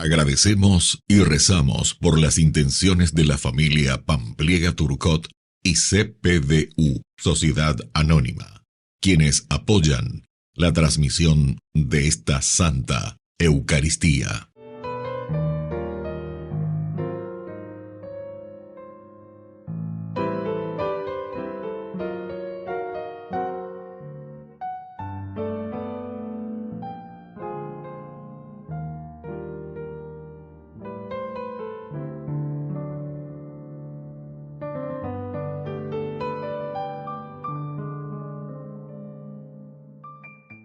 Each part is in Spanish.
Agradecemos y rezamos por las intenciones de la familia Pampliega Turcot y CPDU, Sociedad Anónima, quienes apoyan la transmisión de esta Santa Eucaristía.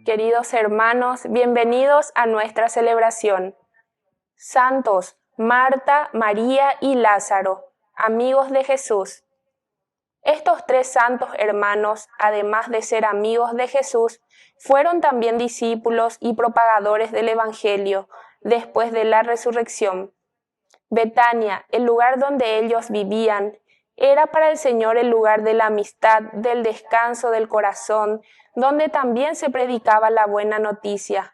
Queridos hermanos, bienvenidos a nuestra celebración. Santos Marta, María y Lázaro, amigos de Jesús. Estos tres santos hermanos, además de ser amigos de Jesús, fueron también discípulos y propagadores del Evangelio después de la resurrección. Betania, el lugar donde ellos vivían, era para el Señor el lugar de la amistad, del descanso del corazón, donde también se predicaba la buena noticia,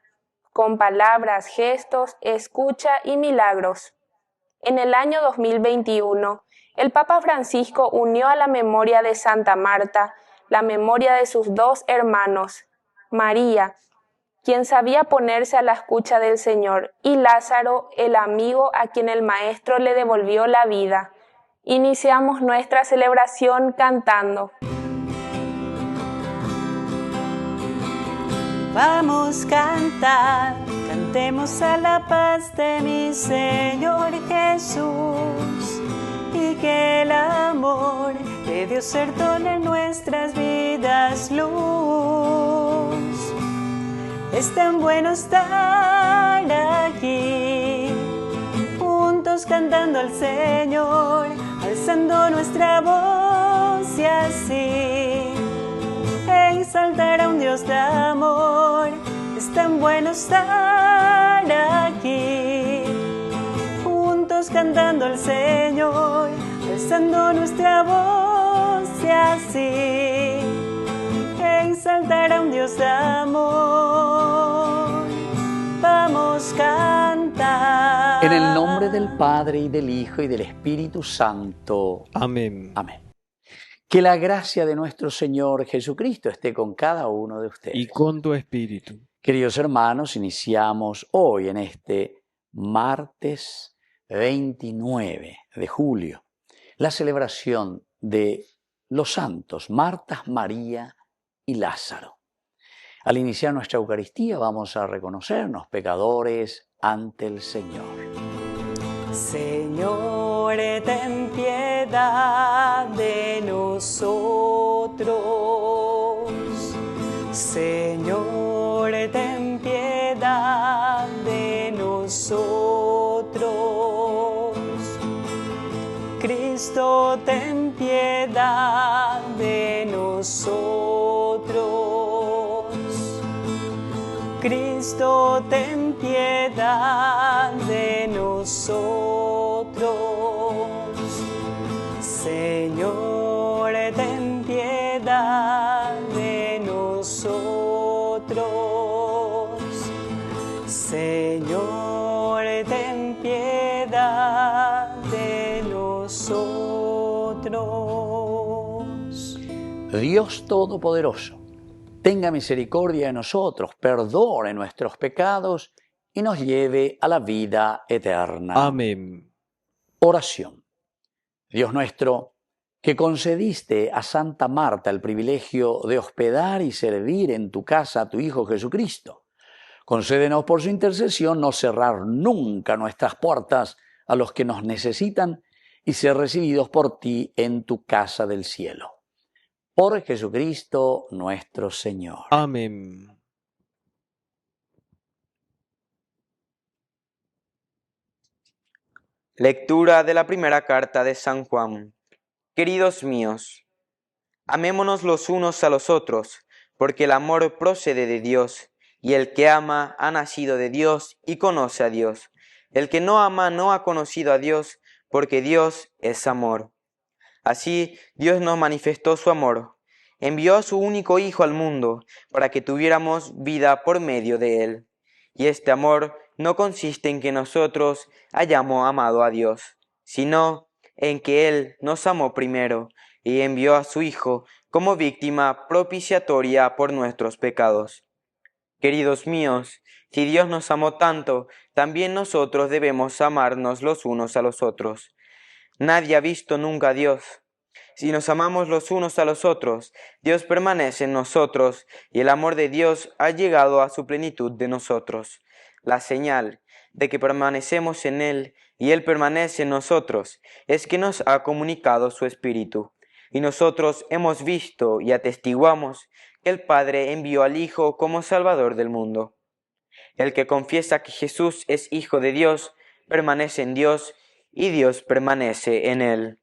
con palabras, gestos, escucha y milagros. En el año 2021, el Papa Francisco unió a la memoria de Santa Marta la memoria de sus dos hermanos, María, quien sabía ponerse a la escucha del Señor, y Lázaro, el amigo a quien el Maestro le devolvió la vida. Iniciamos nuestra celebración cantando. Vamos a cantar, cantemos a la paz de mi Señor Jesús, y que el amor de Dios torne en nuestras vidas luz. Es tan bueno estar aquí, juntos cantando al Señor, alzando nuestra voz y así exaltar a un Dios de amor. Es tan bueno estar aquí, juntos cantando al Señor, alzando nuestra voz y así exaltar a un Dios de amor. Vamos a cantar. En el nombre del Padre, y del Hijo, y del Espíritu Santo. Amén. Amén. Que la gracia de nuestro Señor Jesucristo esté con cada uno de ustedes. Y con tu espíritu. Queridos hermanos, iniciamos hoy en este martes 29 de julio la celebración de los santos Marta, María y Lázaro. Al iniciar nuestra Eucaristía vamos a reconocernos pecadores ante el Señor. Señor, ten piedad de nosotros. Señor, ten piedad de nosotros. Cristo, ten piedad de nosotros. Cristo, ten piedad de nosotros. Señor, ten piedad de nosotros. Señor, ten piedad de nosotros. Dios Todopoderoso, tenga misericordia de nosotros, perdone nuestros pecados y nos lleve a la vida eterna. Amén. Oración. Dios nuestro, que concediste a Santa Marta el privilegio de hospedar y servir en tu casa a tu Hijo Jesucristo, concédenos por su intercesión no cerrar nunca nuestras puertas a los que nos necesitan y ser recibidos por ti en tu casa del cielo. Por Jesucristo nuestro Señor. Amén. Lectura de la primera carta de San Juan. Queridos míos, amémonos los unos a los otros, porque el amor procede de Dios, y el que ama ha nacido de Dios y conoce a Dios. El que no ama no ha conocido a Dios, porque Dios es amor. Así Dios nos manifestó su amor. Envió a su único Hijo al mundo para que tuviéramos vida por medio de él. Y este amor no consiste en que nosotros hayamos amado a Dios, sino en que Él nos amó primero y envió a su Hijo como víctima propiciatoria por nuestros pecados. Queridos míos, si Dios nos amó tanto, también nosotros debemos amarnos los unos a los otros. Nadie ha visto nunca a Dios. Si nos amamos los unos a los otros, Dios permanece en nosotros y el amor de Dios ha llegado a su plenitud de nosotros. La señal de que permanecemos en Él y Él permanece en nosotros es que nos ha comunicado su Espíritu. Y nosotros hemos visto y atestiguamos que el Padre envió al Hijo como Salvador del mundo. El que confiesa que Jesús es Hijo de Dios, permanece en Dios y Dios permanece en Él.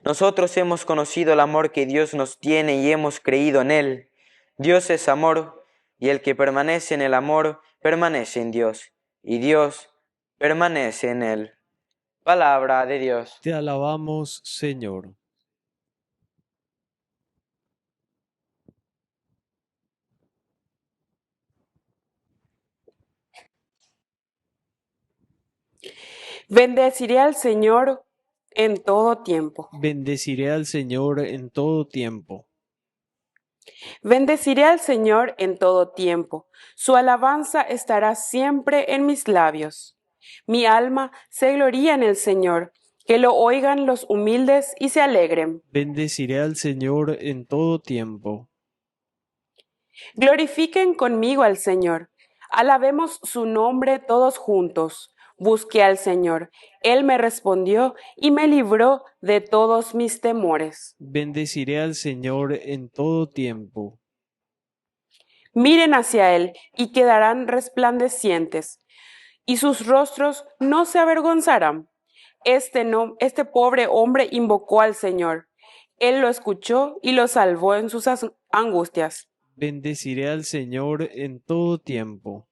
Nosotros hemos conocido el amor que Dios nos tiene y hemos creído en Él. Dios es amor, y el que permanece en el amor permanece en Dios, y Dios permanece en Él. Palabra de Dios. Te alabamos, Señor. Bendeciré al Señor en todo tiempo. Bendeciré al Señor en todo tiempo. Bendeciré al Señor en todo tiempo. Su alabanza estará siempre en mis labios. Mi alma se gloría en el Señor. Que lo oigan los humildes y se alegren. Bendeciré al Señor en todo tiempo. Glorifiquen conmigo al Señor. Alabemos su nombre todos juntos. Busqué al Señor. Él me respondió y me libró de todos mis temores. Bendeciré al Señor en todo tiempo. Miren hacia Él y quedarán resplandecientes, y sus rostros no se avergonzarán. Este pobre hombre invocó al Señor. Él lo escuchó y lo salvó en sus angustias. Bendeciré al Señor en todo tiempo.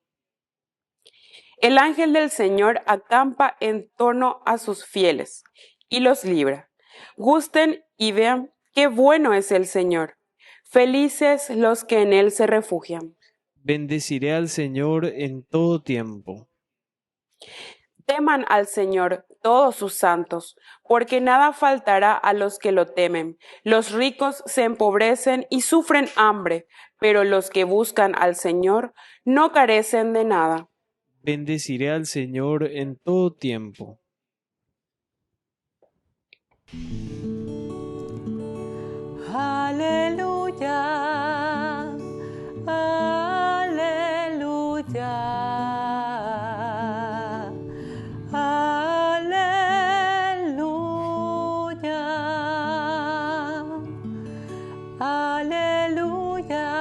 El ángel del Señor acampa en torno a sus fieles y los libra. Gusten y vean qué bueno es el Señor. Felices los que en Él se refugian. Bendeciré al Señor en todo tiempo. Teman al Señor todos sus santos, porque nada faltará a los que lo temen. Los ricos se empobrecen y sufren hambre, pero los que buscan al Señor no carecen de nada. Bendeciré al Señor en todo tiempo. Aleluya, aleluya, aleluya, aleluya, aleluya.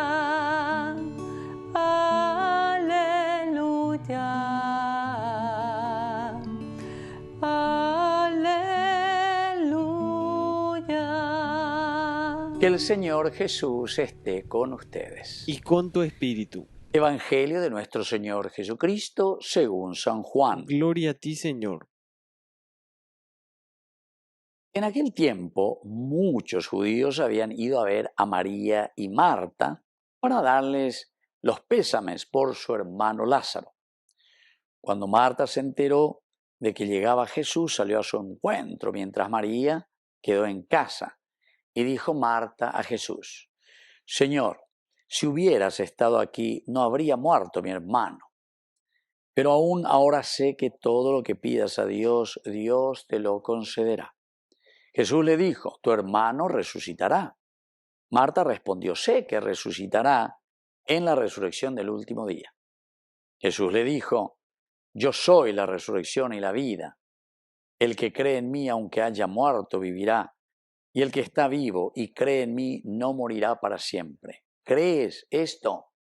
Que el Señor Jesús esté con ustedes. Y con tu espíritu. Evangelio de nuestro Señor Jesucristo según San Juan. Gloria a ti, Señor. En aquel tiempo, muchos judíos habían ido a ver a María y Marta para darles los pésames por su hermano Lázaro. Cuando Marta se enteró de que llegaba Jesús, salió a su encuentro, mientras María quedó en casa. Y dijo Marta a Jesús: Señor, si hubieras estado aquí, no habría muerto mi hermano. Pero aún ahora sé que todo lo que pidas a Dios, Dios te lo concederá. Jesús le dijo: tu hermano resucitará. Marta respondió: sé que resucitará en la resurrección del último día. Jesús le dijo: yo soy la resurrección y la vida. El que cree en mí, aunque haya muerto, vivirá. Y el que está vivo y cree en mí, no morirá para siempre. ¿Crees esto?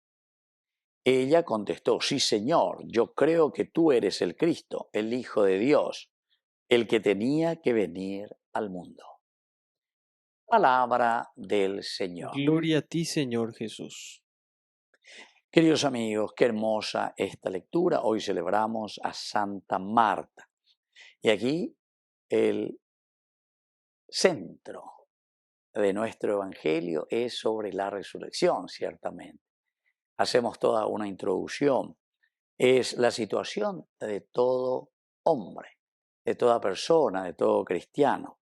Ella contestó: sí, Señor, yo creo que tú eres el Cristo, el Hijo de Dios, el que tenía que venir al mundo. Palabra del Señor. Gloria a ti, Señor Jesús. Queridos amigos, qué hermosa esta lectura. Hoy celebramos a Santa Marta. Y aquí el centro de nuestro Evangelio es sobre la resurrección, ciertamente. Hacemos toda una introducción es la situación de todo hombre, de toda persona, de todo cristiano.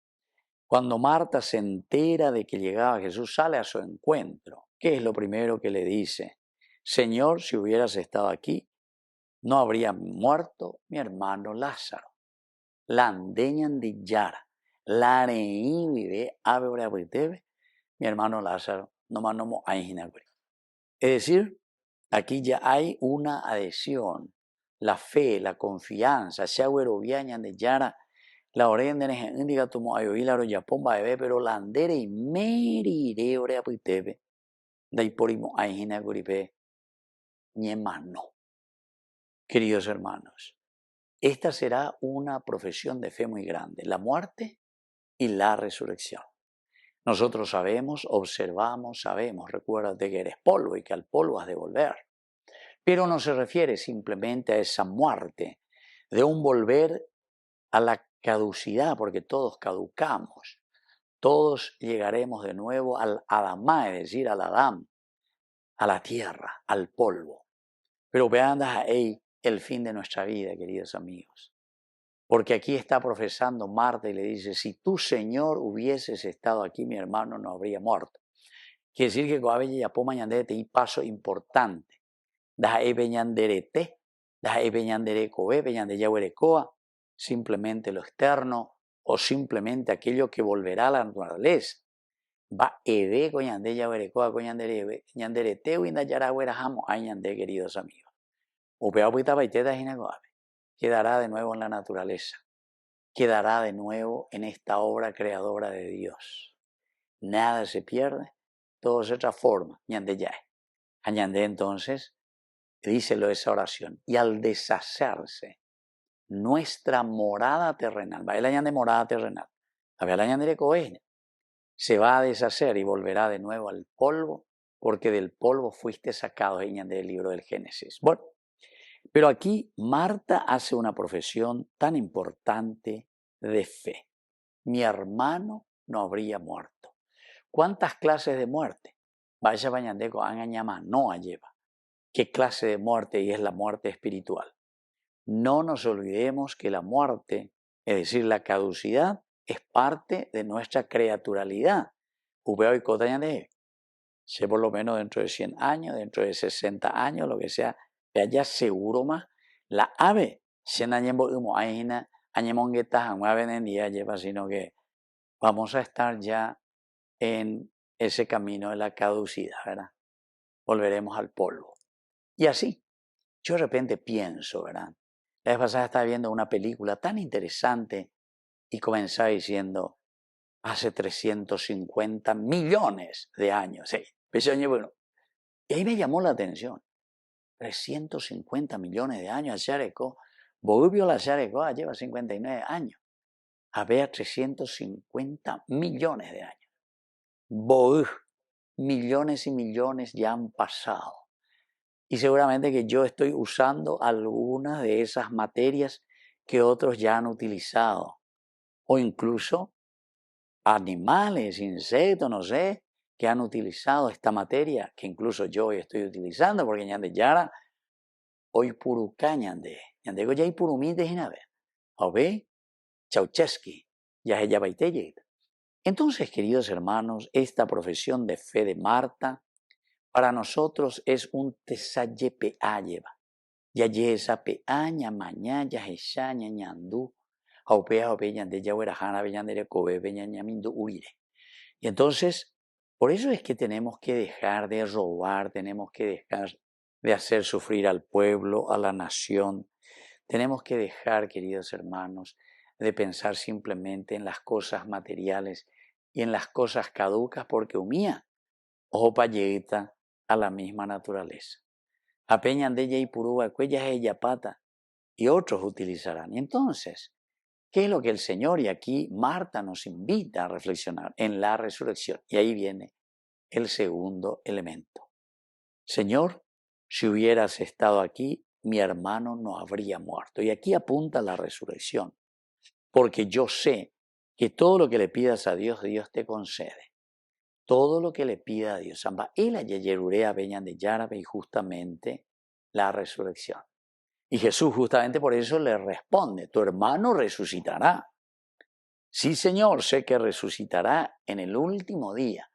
Cuando Marta se entera de que llegaba Jesús, sale a su encuentro. ¿Qué es lo primero que le dice? Señor, si hubieras estado aquí, no habría muerto mi hermano Lázaro. Landeñan de Yara, la vive mi hermano Lázaro, no manomo Es decir, aquí ya hay una adhesión, la fe, la confianza, de Yara, la orden de indica tomo ayoilaro yapomba bebé, pero landere y merire ore apitebe, de porimo aijina guripe, ni mano. Queridos hermanos, esta será una profesión de fe muy grande, la muerte y la resurrección. Nosotros sabemos, observamos, sabemos, recuérdate que eres polvo y que al polvo has de volver. Pero no se refiere simplemente a esa muerte, de un volver a la caducidad, porque todos caducamos. Todos llegaremos de nuevo al Adamá, es decir, al Adán, a la tierra, al polvo. Pero vean ahí el fin de nuestra vida, queridos amigos. Porque aquí está profesando Marta y le dice, si tú, Señor, hubieses estado aquí, mi hermano no habría muerto. Quiere decir que Coabella ya po mañanderete y paso importante. Dae peñanderete, dae peñandere cobe, peñande yahuerecoa, simplemente lo externo o simplemente aquello que volverá a la naturaleza. Va ebe coñande yahuerecoa, coñandere, ñanderete, uinda yarahuerajamo, añande, queridos amigos. Upea puita paiteta jinacoabe. Quedará de nuevo en la naturaleza, quedará de nuevo en esta obra creadora de Dios. Nada se pierde, todo se transforma. Ñande ya. Añande entonces, díselo esa oración, y al deshacerse nuestra morada terrenal, va el añade morada terrenal, a ver el añade coheña, se va a deshacer y volverá de nuevo al polvo, porque del polvo fuiste sacado, añade el libro del Génesis. Bueno, pero aquí Marta hace una profesión tan importante de fe. Mi hermano no habría muerto. ¿Cuántas clases de muerte? Vaya bañandeco, angañama, no lleva. ¿Qué clase de muerte? Y es la muerte espiritual. No nos olvidemos que la muerte, es decir, la caducidad, es parte de nuestra creaturalidad. Upeo y cotañande, sé por lo menos dentro de 100 años, dentro de 60 años, lo que sea, ya seguro más, la ave, sino que vamos a estar ya en ese camino de la caducidad, ¿verdad? Volveremos al polvo. Y así, yo de repente pienso, ¿verdad? La vez pasada estaba viendo una película tan interesante y comenzaba diciendo, hace 350 millones de años, sí, bueno, y ahí me llamó la atención. 350 millones de años, Ashareco, Boubio la Ashareco lleva 59 años. Había 350 millones de años. Boub, millones y millones ya han pasado. Y seguramente que yo estoy usando algunas de esas materias que otros ya han utilizado. O incluso animales, insectos, no sé, que han utilizado esta materia, que incluso yo hoy estoy utilizando, porque ñande yara, hoy puruca ñande go ya hay purumite jinabe, ¿ve? Chauchesky, ya ella baiteye. Entonces, queridos hermanos, esta profesión de fe de Marta, para nosotros es un tesaye peayeva. Ya yesa peaña, maña, ya jeshaña, ñandú, aupea, ñande ya huerajana, ñandere kobe, ñamindu uire. Y entonces, por eso es que tenemos que dejar de robar, tenemos que dejar de hacer sufrir al pueblo, a la nación. Tenemos que dejar, queridos hermanos, de pensar simplemente en las cosas materiales y en las cosas caducas, porque humía, ojo payeta a la misma naturaleza. Apeñan de ella y purúa, cuellas ella pata, y otros utilizarán. Y entonces, ¿qué es lo que el Señor y aquí Marta nos invita a reflexionar en la resurrección? Y ahí viene el segundo elemento. Señor, si hubieras estado aquí, mi hermano no habría muerto. Y aquí apunta la resurrección, porque yo sé que todo lo que le pidas a Dios, Dios te concede. Todo lo que le pida a Dios. Él ayerurea veñan de yarabe y justamente la resurrección. Y Jesús justamente por eso le responde, tu hermano resucitará. Sí, Señor, sé que resucitará en el último día.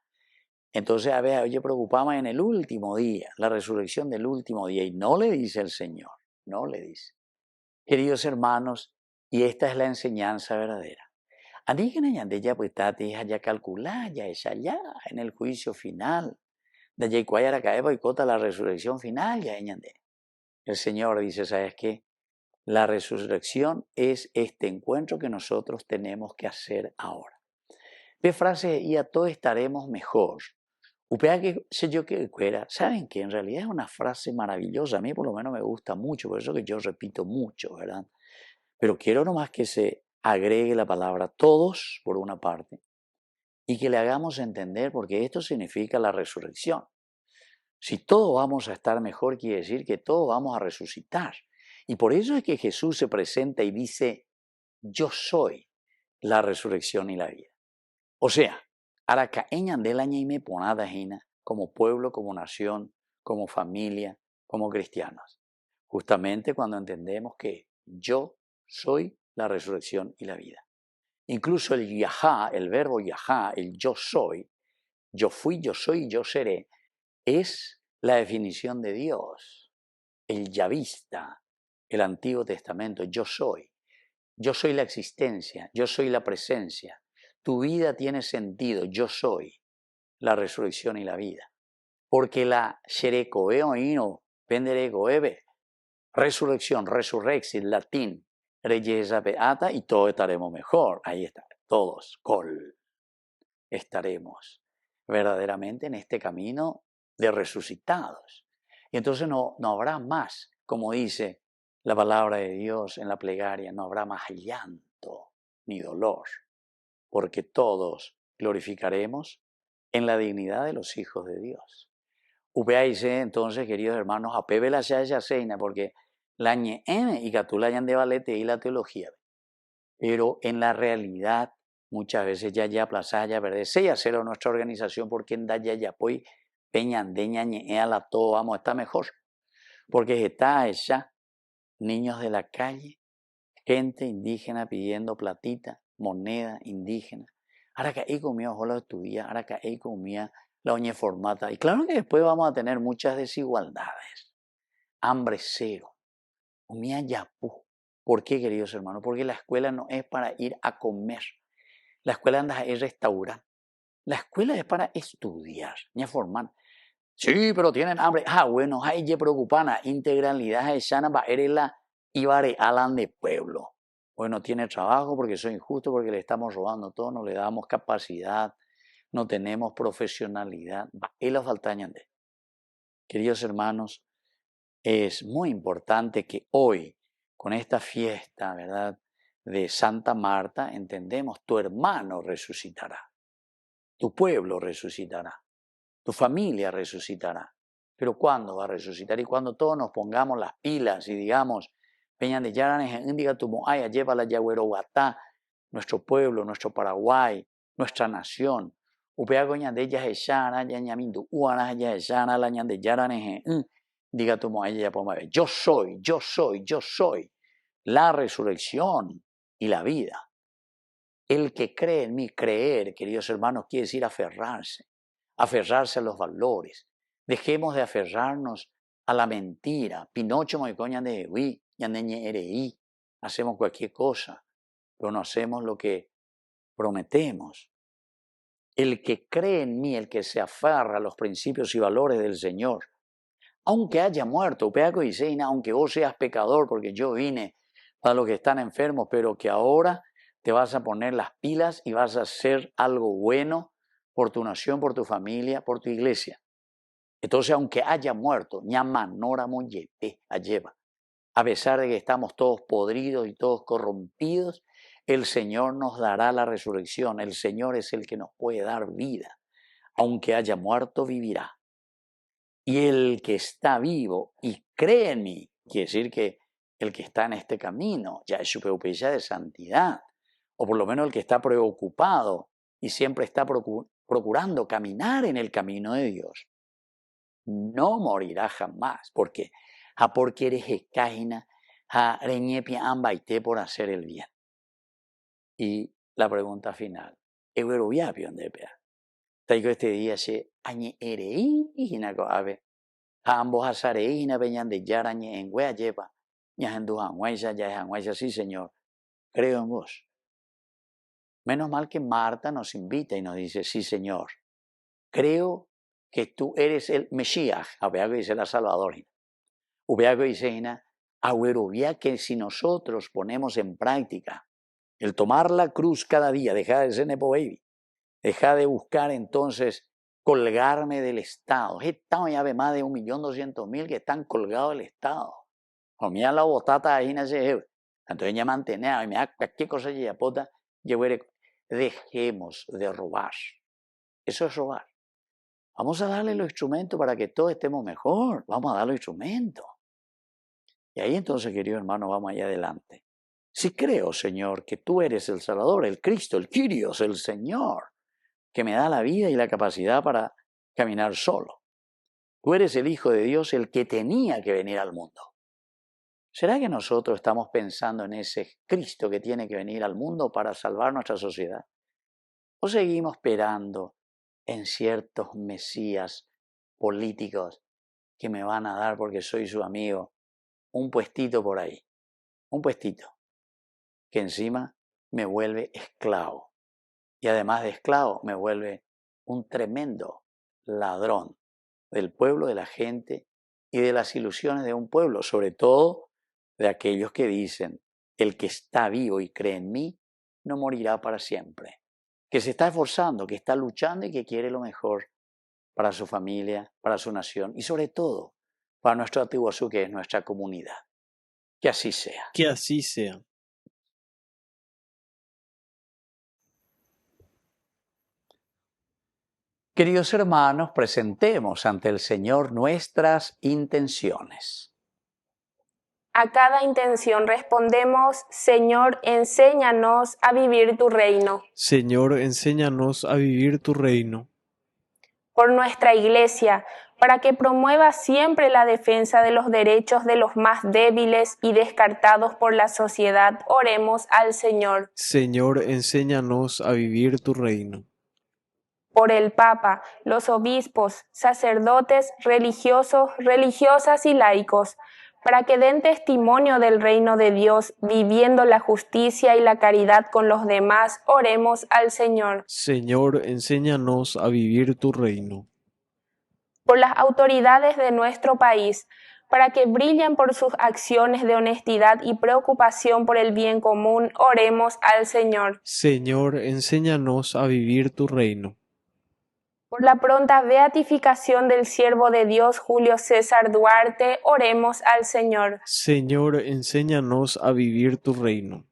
Entonces, a ver, oye, preocupamos en el último día, la resurrección del último día. Y no le dice el Señor, no le dice. Queridos hermanos, y esta es la enseñanza verdadera. Andígena yandeya pues tate ya calcular, ya es allá, en el juicio final. De ya cuayara cae boicota la resurrección final, ya ñande. El Señor dice, ¿sabes qué? La resurrección es este encuentro que nosotros tenemos que hacer ahora. Ve frase y a todos estaremos mejor. Upea que sé yo que fuera. Saben que en realidad es una frase maravillosa. A mí por lo menos me gusta mucho, por eso que yo repito mucho, ¿verdad? Pero quiero nomás que se agregue la palabra todos por una parte y que le hagamos entender porque esto significa la resurrección. Si todos vamos a estar mejor, quiere decir que todos vamos a resucitar. Y por eso es que Jesús se presenta y dice, yo soy la resurrección y la vida. O sea, aracaeñan del año y me ponada como pueblo, como nación, como familia, como cristianos. Justamente cuando entendemos que yo soy la resurrección y la vida. Incluso el yahá, el verbo yahá, el yo soy, yo fui, yo soy, yo seré, es la definición de Dios. El yavista, el Antiguo Testamento, yo soy la existencia, yo soy la presencia. Tu vida tiene sentido, yo soy la resurrección y la vida. Porque la xerecoeoino, penderecoebe, resurrección, resurrexit, latín, reyesa beata y todos estaremos mejor. Ahí está, todos, estaremos verdaderamente en este camino de resucitados. Y entonces no habrá más, como dice la palabra de Dios en la plegaria, no habrá más llanto ni dolor, porque todos glorificaremos en la dignidad de los hijos de Dios. Upeáise entonces, queridos hermanos, apebe la ya seina, porque la ñeeme y catula de valete y la teología. Pero en la realidad, muchas veces ya plaza ya verde, se hacer nuestra organización porque en daya ya pues peñandeña ñe a la todo vamos a estar mejor. Porque está ella, niños de la calle, gente indígena pidiendo platita, moneda indígena. Ahora que ahí comía ojo lo estudia, ahora que ahí comía la oña formata. Y claro que después vamos a tener muchas desigualdades. Hambre cero. Comía yapú. ¿Por qué, queridos hermanos? Porque la escuela no es para ir a comer. La escuela anda es restaurar. La escuela es para estudiar, ni formar. Sí, pero tienen hambre. Bueno, hay que preocupar. Integralidad es sana para la ibare alan de pueblo. Bueno, tiene trabajo porque soy injusto, porque le estamos robando todo, no le damos capacidad, no tenemos profesionalidad. Y la faltañan de. Queridos hermanos, es muy importante que hoy, con esta fiesta, ¿verdad?, de Santa Marta, entendemos, tu hermano resucitará, tu pueblo resucitará, tu familia resucitará. Pero ¿cuándo va a resucitar? Y cuando todos nos pongamos las pilas y digamos, Peñan de Yaranes, indica tu moaya, lleva la Yagueroguatá, nuestro pueblo, nuestro Paraguay, nuestra nación. Upea goñan de ellas echana, yañamindu, uanas ya echana, la ñan de Yaranes, diga tu moaya, ya ponga. Yo soy la resurrección y la vida. El que cree en mí, creer, queridos hermanos, quiere decir aferrarse a los valores. Dejemos de aferrarnos a la mentira. Pinocho me coñan de uy, yandeñe ereí. Hacemos cualquier cosa, pero no hacemos lo que prometemos. El que cree en mí, el que se aferra a los principios y valores del Señor, aunque haya muerto, aunque vos seas pecador, porque yo vine para los que están enfermos, pero que ahora te vas a poner las pilas y vas a hacer algo bueno por tu nación, por tu familia, por tu iglesia. Entonces, aunque haya muerto, a pesar de que estamos todos podridos y todos corrompidos, el Señor nos dará la resurrección. El Señor es el que nos puede dar vida. Aunque haya muerto, vivirá. Y el que está vivo y cree en mí, quiere decir que el que está en este camino, ya es su preocupación de santidad, o por lo menos el que está preocupado y siempre está procurando caminar en el camino de Dios, no morirá jamás, porque eres escágina, ha reñepia ambaite por hacer el bien. Y la pregunta final, ¿euroviapio de pea? Taiko este día se añe erei hinako ave. Ambos azarei hina peñan de yarañe en wea lleva. Ñajendu hanguaisa, ya hanguaisa, sí señor, creo en vos. Menos mal que Marta nos invita y nos dice, sí señor, creo que tú eres el Mesías, apeago dice la Salvadorina. Upeago dice hina, agüerovia que si nosotros ponemos en práctica el tomar la cruz cada día, deja de ser nepo baby, deja de buscar entonces colgarme del Estado. Estamos ya de más de 1.200.000 que están colgados del Estado. Comían la botata ahí en ese. Entonces ya mantenía, y me da cualquier cosa ya pota, dejemos de robar. Eso es robar. Vamos a darle los instrumentos para que todos estemos mejor. Vamos a dar los instrumentos. Y ahí entonces, querido hermano, vamos allá adelante. Si creo, Señor, que tú eres el Salvador, el Cristo, el Kyrios, el Señor, que me da la vida y la capacidad para caminar solo. Tú eres el Hijo de Dios, el que tenía que venir al mundo. ¿Será que nosotros estamos pensando en ese Cristo que tiene que venir al mundo para salvar nuestra sociedad? ¿O seguimos esperando en ciertos mesías políticos que me van a dar porque soy su amigo un puestito por ahí? Un puestito que encima me vuelve esclavo. Y además de esclavo me vuelve un tremendo ladrón del pueblo, de la gente y de las ilusiones de un pueblo, sobre todo de aquellos que dicen, el que está vivo y cree en mí, no morirá para siempre. Que se está esforzando, que está luchando y que quiere lo mejor para su familia, para su nación y sobre todo para nuestro Atihuazú, que es nuestra comunidad. Que así sea. Que así sea. Queridos hermanos, presentemos ante el Señor nuestras intenciones. A cada intención respondemos, Señor, enséñanos a vivir tu reino. Señor, enséñanos a vivir tu reino. Por nuestra Iglesia, para que promueva siempre la defensa de los derechos de los más débiles y descartados por la sociedad, oremos al Señor. Señor, enséñanos a vivir tu reino. Por el Papa, los obispos, sacerdotes, religiosos, religiosas y laicos, para que den testimonio del reino de Dios, viviendo la justicia y la caridad con los demás, oremos al Señor. Señor, enséñanos a vivir tu reino. Por las autoridades de nuestro país, para que brillen por sus acciones de honestidad y preocupación por el bien común, oremos al Señor. Señor, enséñanos a vivir tu reino. Por la pronta beatificación del siervo de Dios Julio César Duarte, oremos al Señor. Señor, enséñanos a vivir tu reino.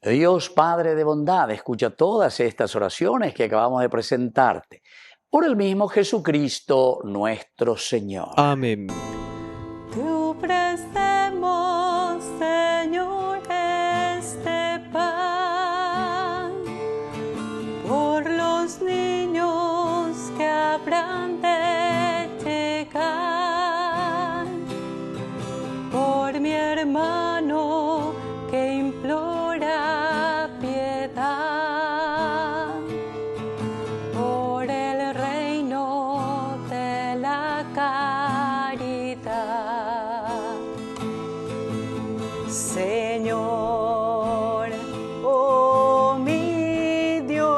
Dios Padre de bondad, escucha todas estas oraciones que acabamos de presentarte. Por el mismo Jesucristo nuestro Señor. Amén. Te ofrecemos, Señor, este pan por los niños que habrán de llegar, por mi hermano que implora piedad, por el reino de la caridad. Señor, oh mi Dios,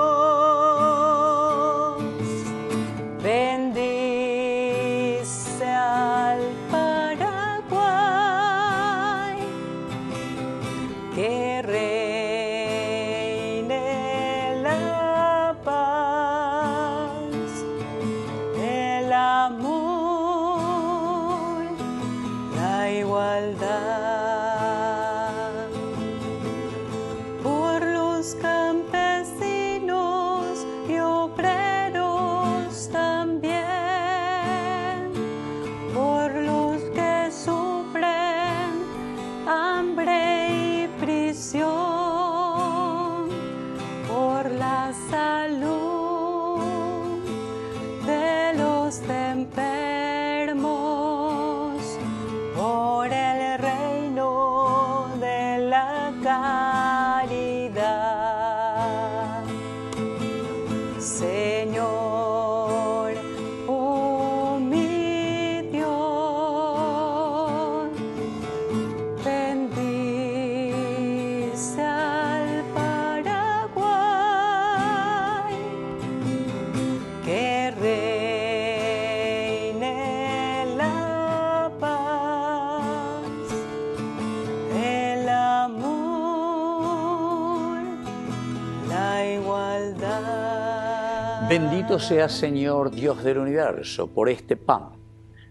Bendito seas, Señor, Dios del universo, por este pan,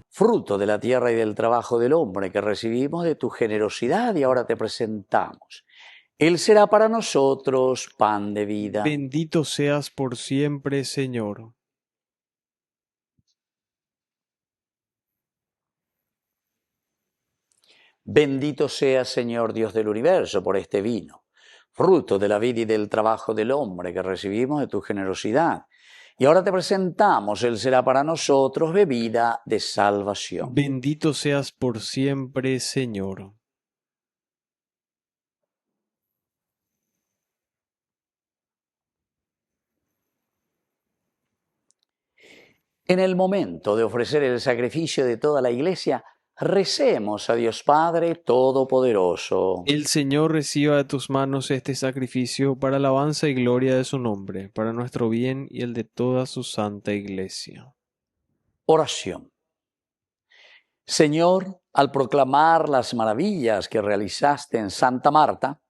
fruto de la tierra y del trabajo del hombre que recibimos de tu generosidad y ahora te presentamos. Él será para nosotros pan de vida. Bendito seas por siempre, Señor. Bendito seas, Señor, Dios del universo, por este vino, fruto de la vida y del trabajo del hombre que recibimos de tu generosidad. Y ahora te presentamos, Él será para nosotros bebida de salvación. Bendito seas por siempre, Señor. En el momento de ofrecer el sacrificio de toda la Iglesia, recemos a Dios Padre Todopoderoso. El Señor reciba de tus manos este sacrificio para alabanza y gloria de su nombre, para nuestro bien y el de toda su santa Iglesia. Oración. Señor, al proclamar las maravillas que realizaste en Santa Marta,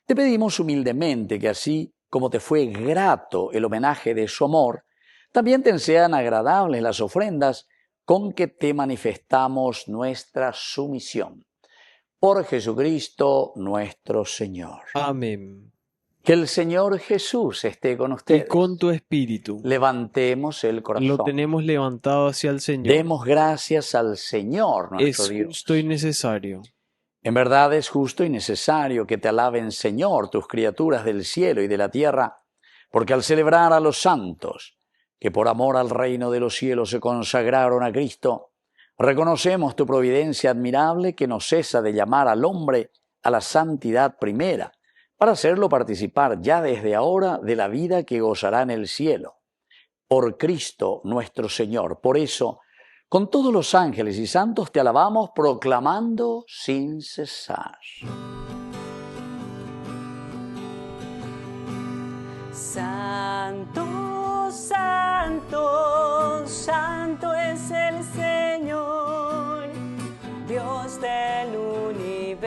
te pedimos humildemente que así como te fue grato el homenaje de su amor, también te sean agradables las ofrendas con que te manifestamos nuestra sumisión. Por Jesucristo nuestro Señor. Amén. Que el Señor Jesús esté con ustedes. Y con tu espíritu. Levantemos el corazón. Lo tenemos levantado hacia el Señor. Demos gracias al Señor nuestro Es Dios. justo y necesario. En verdad es justo y necesario que te alaben, Señor, tus criaturas del cielo y de la tierra, porque al celebrar a los santos, que por amor al reino de los cielos se consagraron a Cristo, reconocemos tu providencia admirable que no cesa de llamar al hombre a la santidad primera, para hacerlo participar ya desde ahora de la vida que gozará en el cielo. Por Cristo nuestro Señor. Por eso, con todos los ángeles y santos te alabamos proclamando sin cesar. Santo, santo, santo es el Señor, Dios del universo.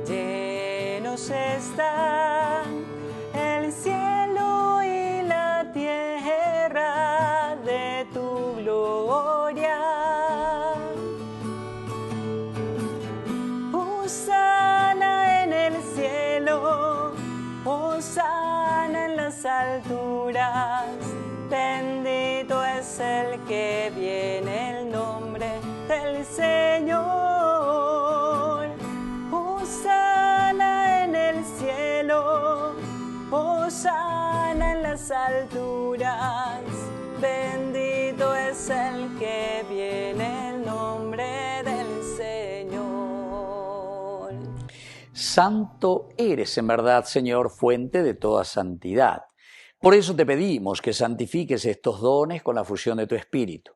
Llenos están el cielo y la tierra de tu gloria. Hosana en el cielo, hosana en las alturas. Bendito es el que viene en nombre del Señor. Hosana en el cielo, hosana en las alturas. Bendito es el que viene en nombre del Señor. Santo eres en verdad, Señor, fuente de toda santidad. Por eso te pedimos que santifiques estos dones con la fusión de tu Espíritu,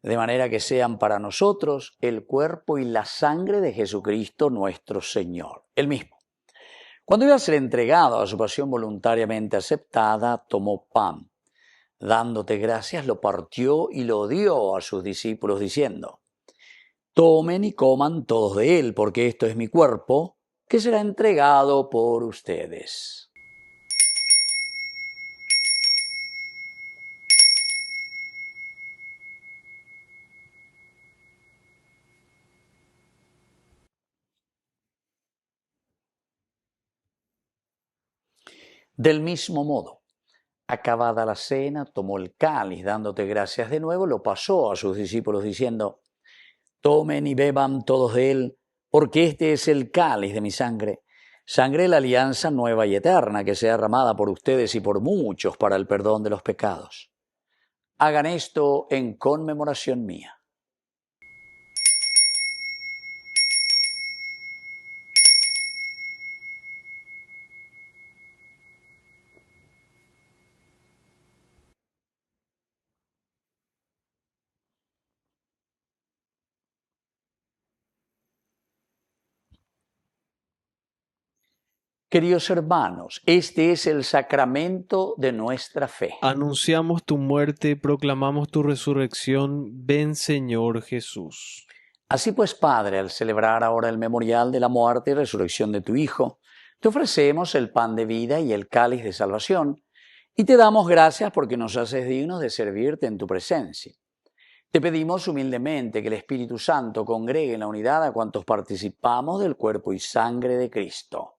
de manera que sean para nosotros el cuerpo y la sangre de Jesucristo nuestro Señor, el mismo. Cuando iba a ser entregado a su pasión voluntariamente aceptada, tomó pan. Dándote gracias, lo partió y lo dio a sus discípulos, diciendo: tomen y coman todos de él, porque esto es mi cuerpo, que será entregado por ustedes. Del mismo modo, acabada la cena, tomó el cáliz, dándote gracias de nuevo, lo pasó a sus discípulos diciendo: tomen y beban todos de él, porque este es el cáliz de mi sangre, sangre de la alianza nueva y eterna, que sea derramada por ustedes y por muchos para el perdón de los pecados. Hagan esto en conmemoración mía. Queridos hermanos, este es el sacramento de nuestra fe. Anunciamos tu muerte, proclamamos tu resurrección. Ven, Señor Jesús. Así pues, Padre, al celebrar ahora el memorial de la muerte y resurrección de tu Hijo, Te ofrecemos el pan de vida y el cáliz de salvación, y te damos gracias porque nos haces dignos de servirte en tu presencia. Te pedimos humildemente que el Espíritu Santo congregue en la unidad a cuantos participamos del cuerpo y sangre de Cristo.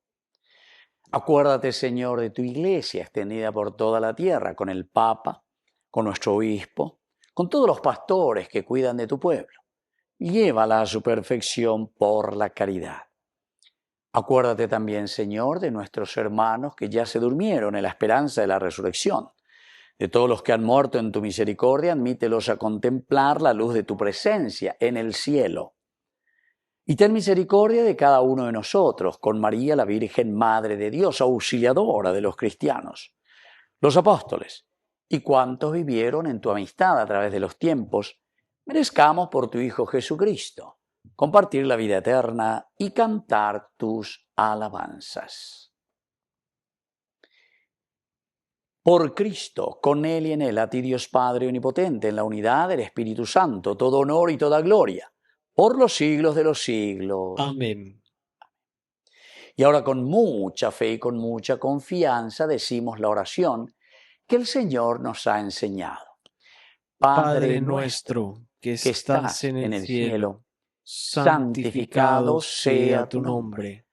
Acuérdate, Señor, de tu iglesia extendida por toda la tierra, con el Papa, con nuestro obispo, con todos los pastores que cuidan de tu pueblo. Llévala a su perfección por la caridad. Acuérdate también, Señor, de nuestros hermanos que ya se durmieron en la esperanza de la resurrección. De todos los que han muerto en tu misericordia, admítelos a contemplar la luz de tu presencia en el cielo. Y ten misericordia de cada uno de nosotros, con María, la Virgen Madre de Dios, auxiliadora de los cristianos, los apóstoles, y cuantos vivieron en tu amistad a través de los tiempos, merezcamos por tu Hijo Jesucristo compartir la vida eterna y cantar tus alabanzas. Por Cristo, con Él y en Él, a ti Dios Padre Omnipotente, en la unidad del Espíritu Santo, todo honor y toda gloria, por los siglos de los siglos. Amén. Y ahora con mucha fe y con mucha confianza decimos la oración que el Señor nos ha enseñado. Padre nuestro, que estás en el cielo, santificado sea tu nombre.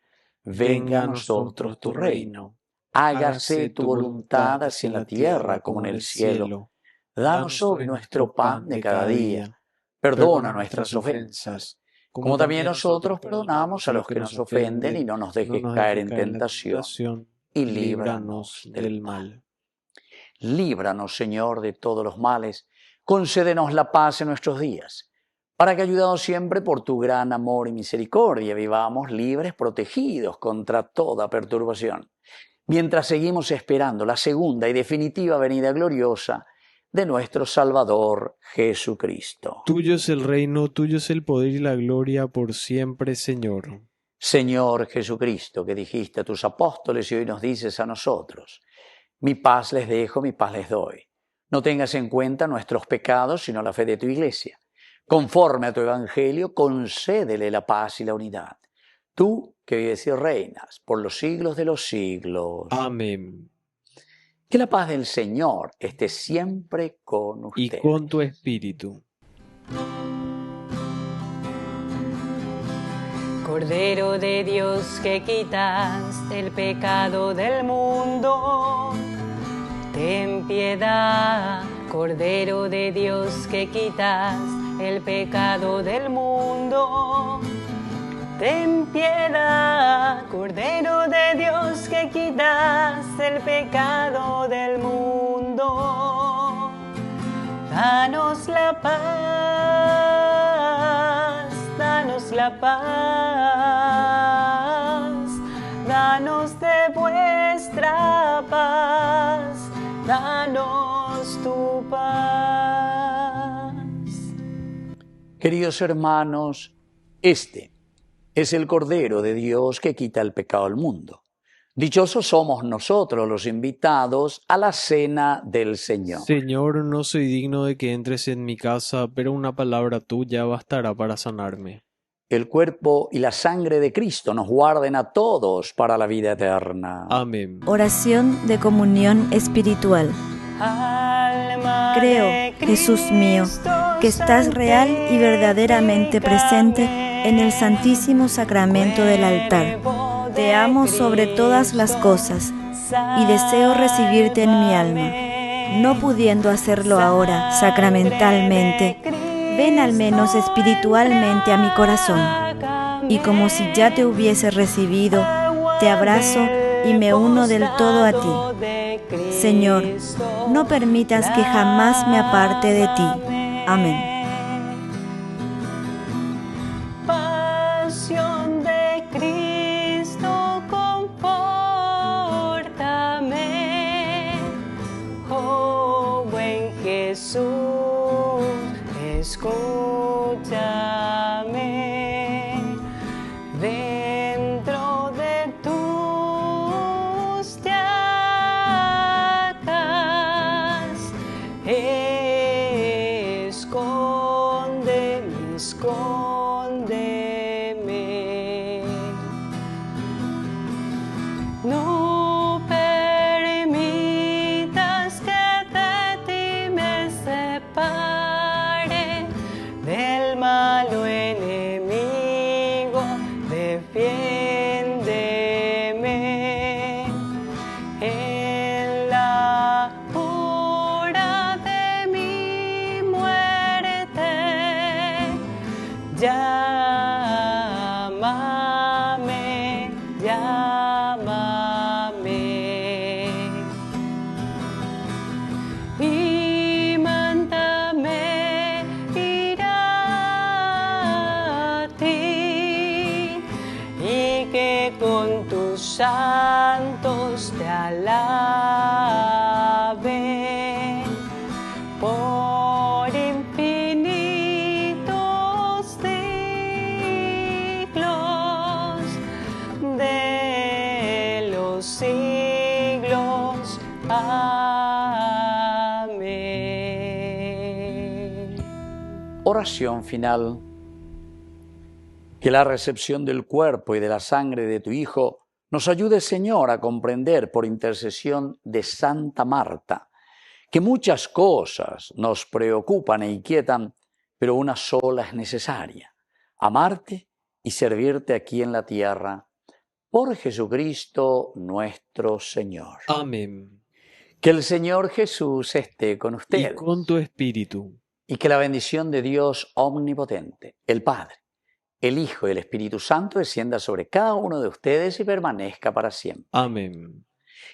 Venga a nosotros tu reino. Hágase tu voluntad así en la tierra como en el cielo. Danos hoy nuestro pan de cada día. Perdona nuestras ofensas, como también nosotros perdonamos a los que nos ofenden, y no nos dejes caer en tentación, y líbranos del mal. Líbranos, Señor, de todos los males. Concédenos la paz en nuestros días, para que, ayudados siempre por tu gran amor y misericordia, vivamos libres, protegidos contra toda perturbación, mientras seguimos esperando la segunda y definitiva venida gloriosa de nuestro Salvador Jesucristo. Tuyo es el reino, tuyo es el poder y la gloria por siempre, Señor. Señor Jesucristo, que dijiste a tus apóstoles y hoy nos dices a nosotros: mi paz les dejo, mi paz les doy. No tengas en cuenta nuestros pecados, sino la fe de tu iglesia. Conforme a tu evangelio, concédele la paz y la unidad. Tú, que vives y reinas por los siglos de los siglos. Amén. Que la paz del Señor esté siempre con ustedes. Y con tu espíritu. Cordero de Dios, que quitas el pecado del mundo, ten piedad. Cordero de Dios, que quitas el pecado del mundo, ten piedad. Cordero de Dios, que quitas el pecado del mundo, danos la paz, danos la paz, danos de vuestra paz, danos tu paz. Queridos hermanos, este es el Cordero de Dios que quita el pecado del mundo. Dichosos somos nosotros los invitados a la cena del Señor. Señor, no soy digno de que entres en mi casa, pero una palabra tuya bastará para sanarme. El cuerpo y la sangre de Cristo nos guarden a todos para la vida eterna. Amén. Oración de comunión espiritual. Creo, Jesús mío, que estás real y verdaderamente presente en el Santísimo Sacramento del altar. Te amo sobre todas las cosas y deseo recibirte en mi alma. No pudiendo hacerlo ahora sacramentalmente, ven al menos espiritualmente a mi corazón. Y como si ya te hubiese recibido, te abrazo y me uno del todo a ti. Señor, no permitas que jamás me aparte de ti. Amén. Pasión de Cristo, confórtame. Oh, buen Jesús, escúchame. Dentro de tus llagas, escóndeme. Amén. Oración final. Que la recepción del cuerpo y de la sangre de tu Hijo nos ayude, Señor, a comprender por intercesión de Santa Marta que muchas cosas nos preocupan e inquietan, pero una sola es necesaria: amarte y servirte aquí en la tierra, por Jesucristo nuestro Señor. Amén. Que el Señor Jesús esté con ustedes. Y con tu espíritu. Y que la bendición de Dios omnipotente, el Padre, el Hijo y el Espíritu Santo descienda sobre cada uno de ustedes y permanezca para siempre. Amén.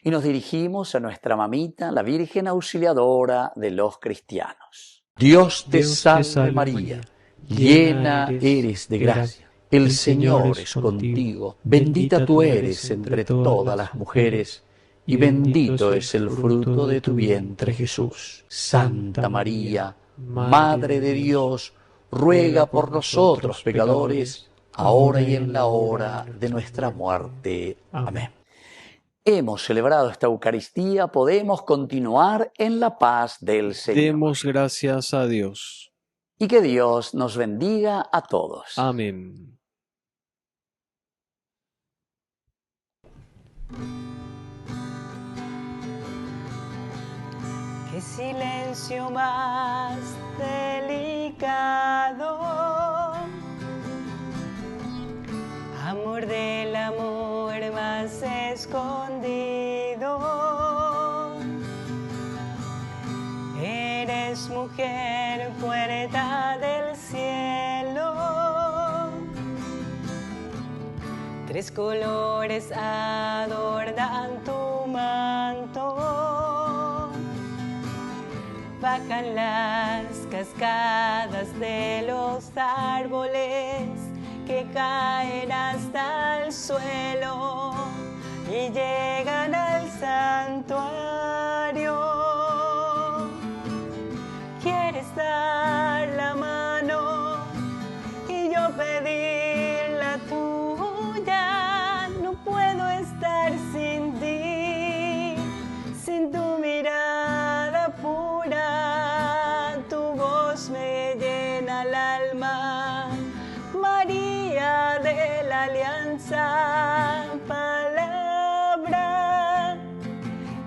Y nos dirigimos a nuestra mamita, la Virgen Auxiliadora de los cristianos. Dios te salve María, llena eres de gracia. El Señor es contigo, bendita tú eres entre todas las mujeres, y bendito es el fruto de tu vientre Jesús. Santa María, Madre de Dios, ruega por nosotros pecadores, ahora y en la hora de nuestra muerte. Amén. Hemos celebrado esta Eucaristía, podemos continuar en la paz del Señor. Demos gracias a Dios. Y que Dios nos bendiga a todos. Amén. Qué silencio más delicado, amor del amor más escondido. Eres mujer, puerta del cielo, tres colores adornan tu manto. Bajan las cascadas de los árboles que caen hasta el suelo y llegan al santuario. Quieres dar la mano y yo pedir la tuya. No puedo estar sin ti, sin tu mirada pura. Tu voz me llena el alma, María de la Alianza, palabra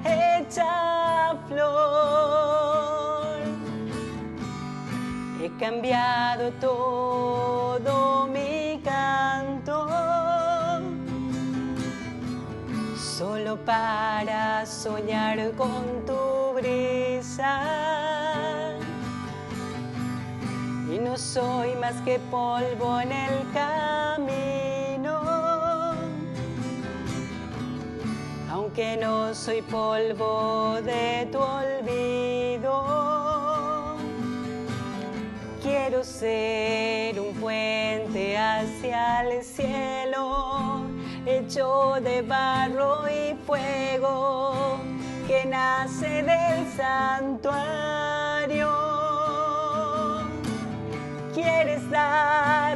hecha flor. He cambiado todo mi canto, solo para soñar con tu brisa. Y no soy más que polvo en el camino, aunque no soy polvo de tu olvido. Quiero ser un puente hacia el cielo, hecho de barro y fuego, que nace del santuario. Quieres dar